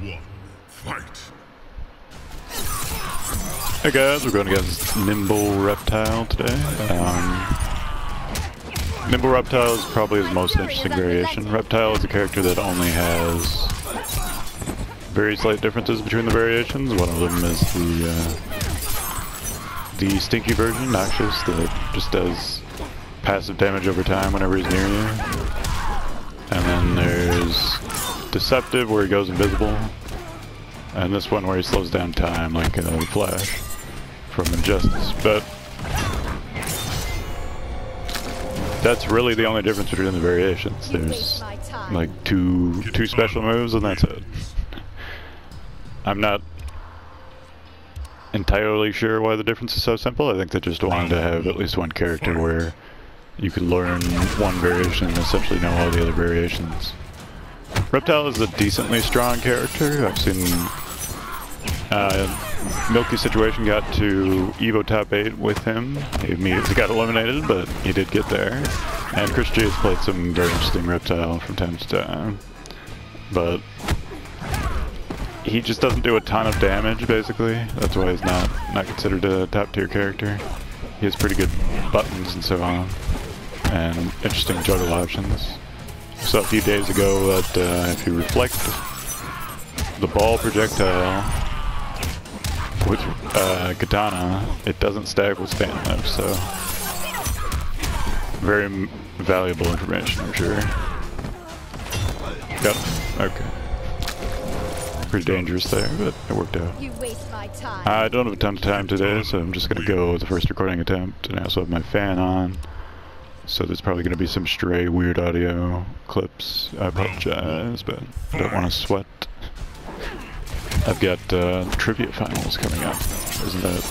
one, fight. Hey guys, we're going against Nimble Reptile today. Nimble Reptile is probably his most interesting variation. Reptile is a character that only has very slight differences between the variations. One of them is the stinky version, Noxious, that just does passive damage over time whenever he's near you. And then there's Deceptive, where he goes invisible. And this one where he slows down time like the Flash from Injustice. But that's really the only difference between the variations. There's like two special moves and that's it. I'm not entirely sure why the difference is so simple. I think they just wanted to have at least one character where you can learn one variation and essentially know all the other variations. Reptile is a decently strong character. I've seen Milky Situation got to Evo top 8 with him. He immediately got eliminated, but he did get there. And Chris G has played some very interesting Reptile from time to time. But he just doesn't do a ton of damage, basically. That's why he's not considered a top tier character. He has pretty good buttons and so on, and interesting juggle options. So a few days ago that if you reflect the ball projectile with Kitana, it doesn't stack with stamina, so very valuable information, I'm sure. Got it. Okay. Pretty dangerous there, but it worked out. You waste my time. I don't have a ton of time today, so I'm just gonna go with the first recording attempt, and I also have my fan on, so there's probably gonna be some stray weird audio clips. I apologize, but I don't want to sweat. I've got trivia finals coming up. Isn't that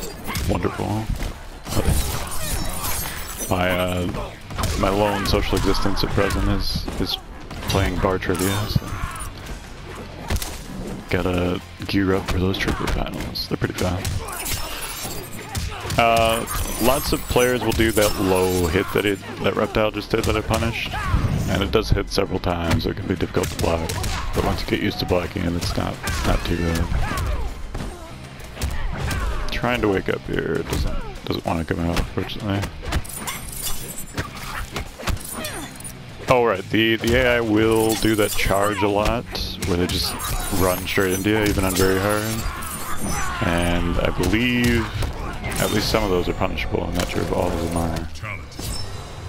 wonderful? My lone social existence at present is playing bar trivia. So gotta gear up for those trivia finals. They're pretty fun. Lots of players will do that low hit that Reptile just did that I punished, and it does hit several times, so it can be difficult to block. But once you get used to blocking it, it's not too bad. Trying to wake up here, it doesn't want to come out, unfortunately. Oh right, the AI will do that charge a lot, where they just run straight into you, even on very hard. And I believe at least some of those are punishable. I'm not sure if all of them are.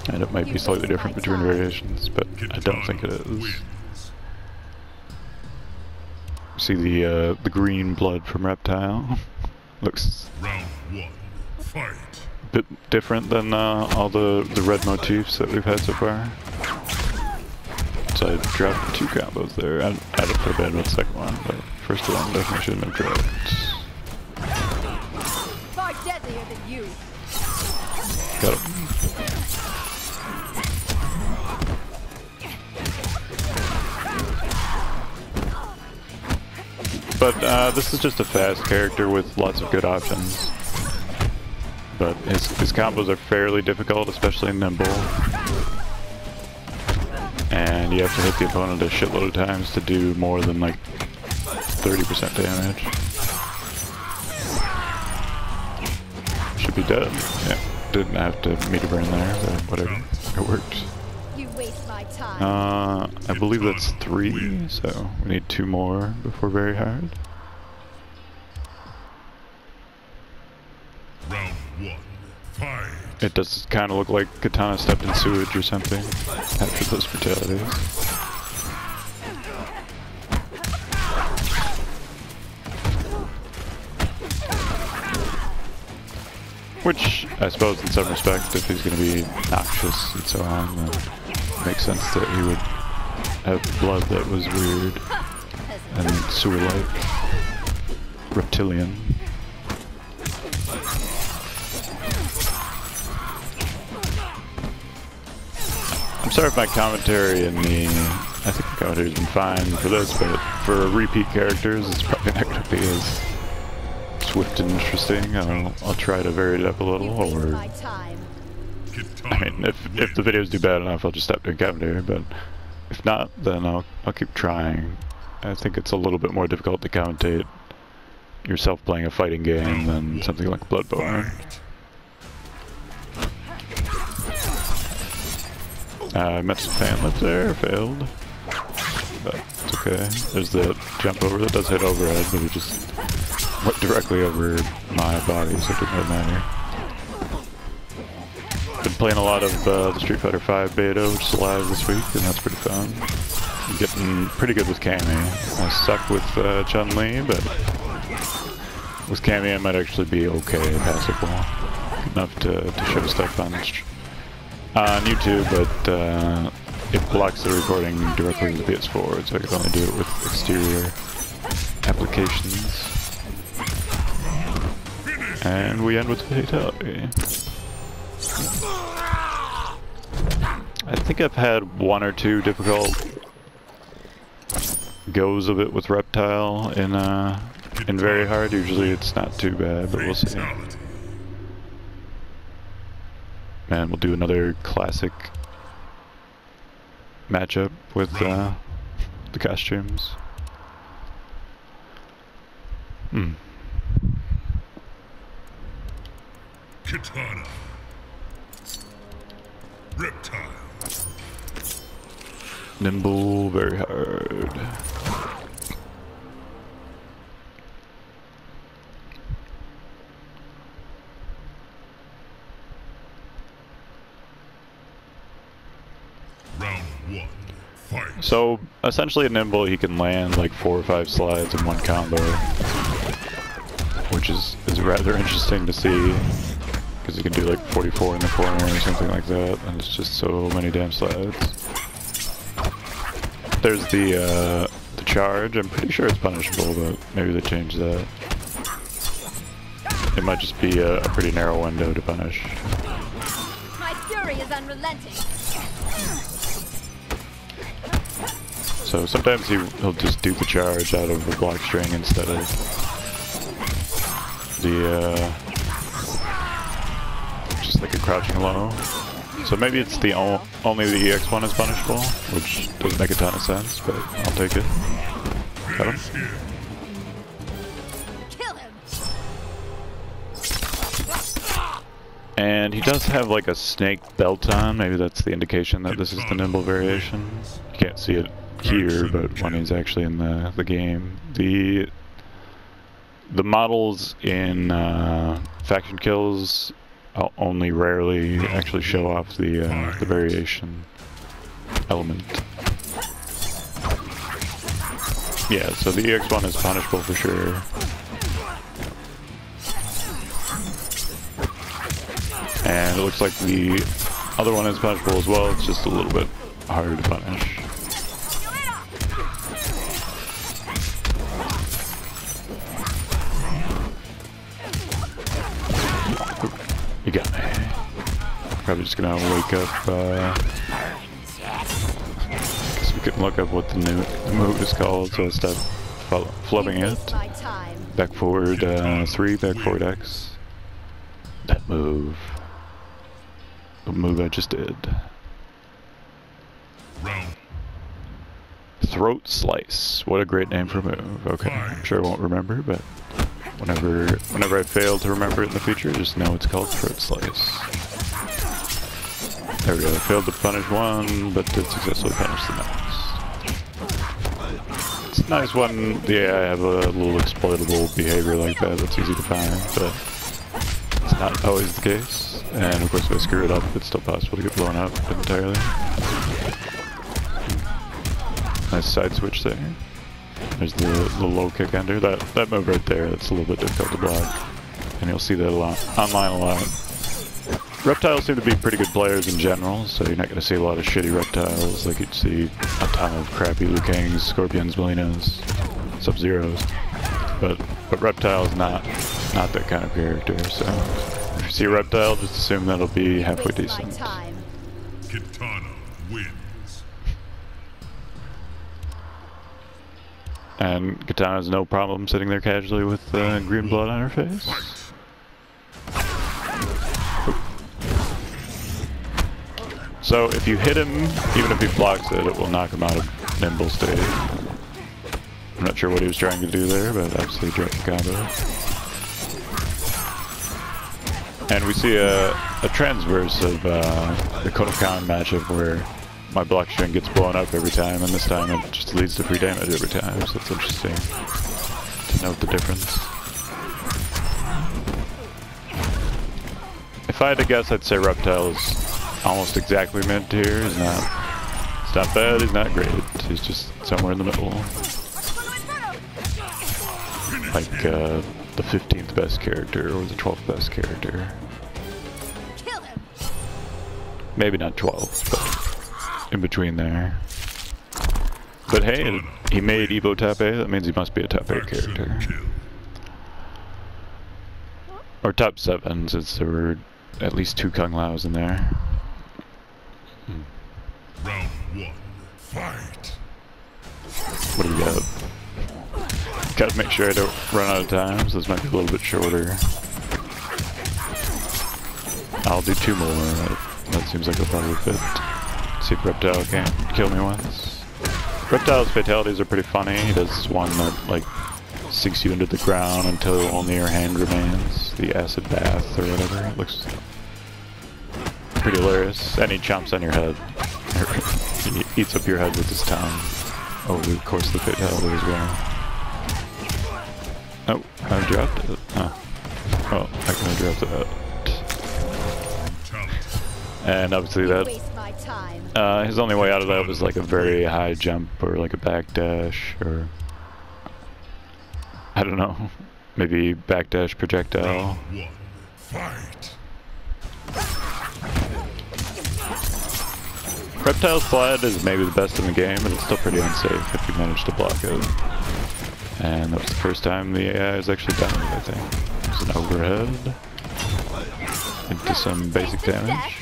And it might be slightly different between variations, but I don't think it is. See the green blood from Reptile. Looks a bit different than all the red motifs that we've had so far. So I dropped 2 combos there. I don't feel bad about the second one, but first one definitely shouldn't have dropped. Far deadlier than you. Got him. But this is just a fast character with lots of good options. But his combos are fairly difficult, especially in Nimble. And you have to hit the opponent a shitload of times to do more than like 30% damage. Should be dead. Yeah, didn't have to meter burn there, but whatever. It worked. You waste my time. I believe that's 3, so we need 2 more before very hard. Round 1, fight. It does kind of look like Kitana stepped in sewage or something after those fatalities. Which, I suppose in some respect, if he's going to be noxious and so on, makes sense that he would have blood that was weird and sewer-like, reptilian. I'm sorry if my commentary and I think the commentary's been fine for this, but for repeat characters, it's probably not going to be as swift and interesting. I'll try to vary it up a little, or I mean, if the videos do bad enough, I'll just stop doing commentary. But if not, then I'll keep trying. I think it's a little bit more difficult to commentate yourself playing a fighting game than something like Bloodborne. I met some fan lift there, failed. But it's okay. There's the jump over that does hit overhead, but it just went directly over my body, so it didn't really matter. Been playing a lot of the Street Fighter V beta, which is live this week, and that's pretty fun. I'm getting pretty good with Cammy. I suck with Chun-Li, but with Cammy I might actually be okay, passable. Enough to show stuff on YouTube, but it blocks the recording directly to the PS4, so I can only do it with exterior applications. And we end with fatality. I think I've had one or two difficult goes of it with Reptile in very hard. Usually it's not too bad, but we'll see. And we'll do another classic matchup with the costumes. Kitana. Reptile. Nimble, very hard. Round 1. Fight. So essentially, at Nimble, he can land like 4 or 5 slides in one combo, which is rather interesting to see, because he can do like 44 in the corner or something like that, and it's just so many damn slides. There's the charge. I'm pretty sure it's punishable, but maybe they changed that. It might just be a pretty narrow window to punish. My fury is unrelenting. So sometimes he'll just do the charge out of the block string instead of the just like a crouching low. So maybe it's the only the EX1 is punishable, which doesn't make a ton of sense, but I'll take it. Got him. Kill him. And he does have like a snake belt on. Maybe that's the indication that this is the Nimble variation. You can't see it here, but when he's actually in the game, the models in faction kills only rarely actually show off the variation element. Yeah, so the EX1 is punishable for sure. And it looks like the other one is punishable as well, it's just a little bit harder to punish. You got me. Probably just gonna wake up, guess we can look up what the new move is called, so instead of flubbing it. Back forward 3, back forward X. That move. The move I just did. Throat Slice. What a great name for a move. Okay, I'm sure I won't remember, but whenever I fail to remember it in the future, just know it's called Throat Slice. There we go. I failed to punish one, but did successfully punish the next. It's a nice one. Yeah, I have a little exploitable behavior like that that's easy to find, but it's not always the case. And of course, if I screw it up, it's still possible to get blown up entirely. Nice side switch there. There's the low kick under. That move right there, that's a little bit difficult to block. And you'll see that a lot online a lot. Reptiles seem to be pretty good players in general, so you're not going to see a lot of shitty reptiles like you'd see a ton of crappy Liu Kangs, Scorpions, Melinas, Sub-Zeros. But Reptile's not that kind of character, so if you see a Reptile, just assume that'll be halfway decent. Kitana wins. And Kitana has no problem sitting there casually with green blood on her face. So if you hit him, even if he blocks it, it will knock him out of Nimble state. sure what he was trying to do there, but obviously dropped the combo. And we see a transverse of the Kodokan matchup where my block string gets blown up every time, and this time it just leads to free damage every time, so it's interesting to note the difference. If I had to guess, I'd say Reptile is almost exactly mid-tier. He's not bad, he's not great, he's just somewhere in the middle. Like the 15th best character or the 12th best character. Maybe not 12, but in between there. But hey, he made Evo top 8, that means he must be a top 8 character. Or top 7, since there were at least 2 Kung Laos in there. Round 1, fight! What do we got? Gotta make sure I don't run out of time, so this might be a little bit shorter. I'll do 2 more. That seems like it'll probably fit. See if Reptile can't kill me once. Reptile's fatalities are pretty funny. He does one that like sinks you into the ground until only your hand remains. The acid bath or whatever. It looks pretty hilarious. And he chomps on your head. He eats up your head with his tongue over the course of the fatality as well. Oh, I dropped it. Oh, I can drop that. And obviously that, his only way out of that was like a very high jump or like a backdash or, I don't know, maybe backdash projectile. Reptile's slide is maybe the best in the game, but it's still pretty unsafe if you manage to block it. And that was the first time the AI is actually done, I think. There's an overhead into some basic damage.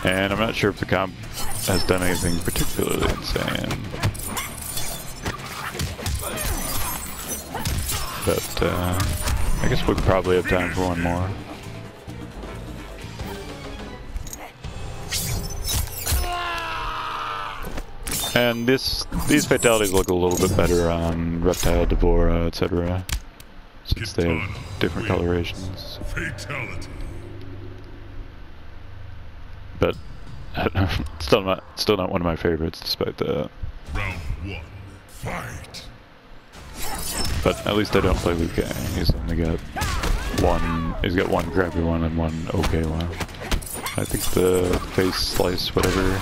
And I'm not sure if the comp has done anything particularly insane. But I guess we probably have time for one more. And these fatalities look a little bit better on Reptile, Devora, etc. Since they have different colorations. Fatality. But still not one of my favorites, despite that. Round 1, fight. But at least I don't play Liu Kang. He's only got one. He's got one crappy one and one okay one. I think the face slice, whatever,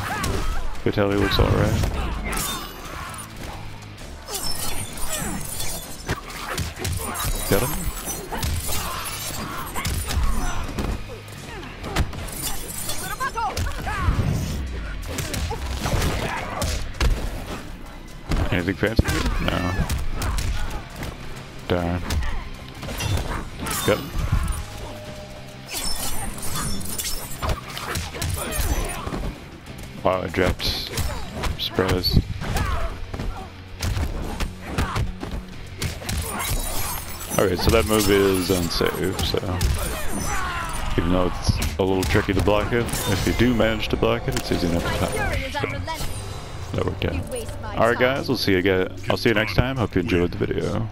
fatality looks alright. Got him. Anything fancy? No. Darn. Got him. Wow, I dropped. Surprise. Okay, so that move is unsafe, so even though it's a little tricky to block it, if you do manage to block it, it's easy enough to punish. So that worked out. Alright guys, we'll see you again. I'll see you next time. Hope you enjoyed the video.